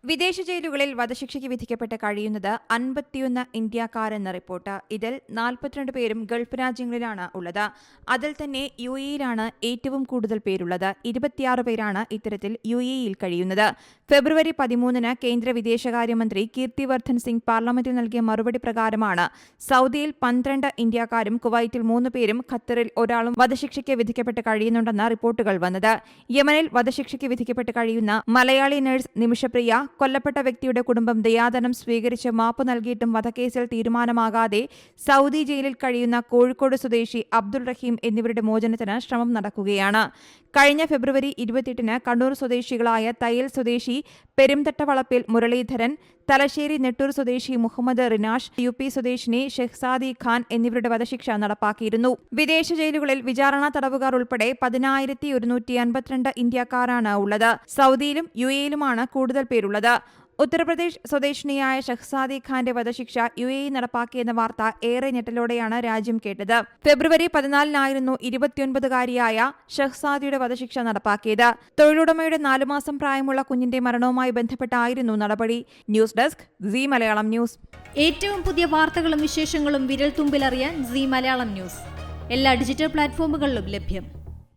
വിദേശ ജയിലുകളിൽ വധശിക്ഷയ്ക്ക് വിധിക്കപ്പെട്ട് കഴിയുന്നത് 51 ഇന്ത്യക്കാരെന്ന റിപ്പോർട്ട്. ഇതിൽ 42 പേരും ഗൾഫ് രാജ്യങ്ങളിലാണ് ഉള്ളത്. അതിൽ തന്നെ യുഎഇയിലാണ് ഏറ്റവും കൂടുതൽ പേരുള്ളത്. 26 പേരാണ് ഇത്തരത്തിൽ യുഎഇയിൽ കഴിയുന്നത്. ഫെബ്രുവരി 13-ന് കേന്ദ്ര വിദേശകാര്യമന്ത്രി കീർത്തിവർദ്ധൻ സിംഗ് പാർലമെന്റിൽ നൽകിയ മറുപടി പ്രകാരമാണ് സൗദിയിൽ 12 ഇന്ത്യക്കാരും കുവൈറ്റിൽ 3 പേരും ഖത്തറിൽ ഒരാളും വധശിക്ഷയ്ക്ക് വിധിക്കപ്പെട്ട് കഴിയുന്നുണ്ടെന്ന റിപ്പോർട്ടുകൾ വന്നത്. യമനിൽ വധശിക്ഷയ്ക്ക് വിധിക്കപ്പെട്ട് കഴിയുന്ന മലയാളി നഴ്സ് നിമിഷപ്രിയ, കൊല്ലപ്പെട്ട വ്യക്തിയുടെ കുടുംബം ദയാധനം സ്വീകരിച്ച് മാപ്പ് നൽകിയിട്ടും വധക്കേസിൽ തീരുമാനമാകാതെ സൗദി ജയിലിൽ കഴിയുന്ന കോഴിക്കോട് സ്വദേശി അബ്ദുൾ റഹീം എന്നിവരുടെ മോചനത്തിന് ശ്രമം നടക്കുകയാണ്. കഴിഞ്ഞ ഫെബ്രുവരി 28-ന് കണ്ണൂർ സ്വദേശികളായ തയ്യൽ സ്വദേശി പെരുംതട്ടവളപ്പിൽ മുരളീധരൻ, തലശ്ശേരി നെട്ടൂർ സ്വദേശി മുഹമ്മദ് റിനാഷ്, യുപി സ്വദേശിനി ഷെഹ്സാദി ഖാൻ എന്നിവരുടെ വധശിക്ഷ നടപ്പാക്കിയിരുന്നു. വിദേശ ജയിലുകളിൽ വിചാരണ തടവുകാർ ഉൾപ്പെടെ 10,152 ഇന്ത്യക്കാരാണ് ഉള്ളത്. സൗദിയിലും യുഎഇയിലുമാണ് കൂടുതൽ പേരുള്ളത്. ഉത്തർപ്രദേശ് സ്വദേശിനിയായ ഷെഹ്സാദി ഖാന്റെ വധശിക്ഷ യുഎഇ നടപ്പാക്കിയെന്ന വാർത്ത ഏറെ ഞെട്ടലോടെയാണ് രാജ്യം കേട്ടത്. ഫെബ്രുവരി 14-നായിരുന്നു 29-കാരിയായ ഷെഹ്സാദിയുടെ വധശിക്ഷ നടപ്പാക്കിയത്. തൊഴിലുടമയുടെ 4 മാസം പ്രായമുള്ള കുഞ്ഞിന്റെ മരണവുമായി ബന്ധപ്പെട്ടായിരുന്നു നടപടി. News desk Zee Malayalam news. ഏറ്റവും പുതിയ വാർത്തകളും വിശേഷങ്ങളും വിരൽ തുമ്പിലറിയാൻ സീ മലയാളം ന്യൂസ് എല്ലാ ഡിജിറ്റൽ പ്ലാറ്റ്ഫോമുകളിലും ലഭ്യം.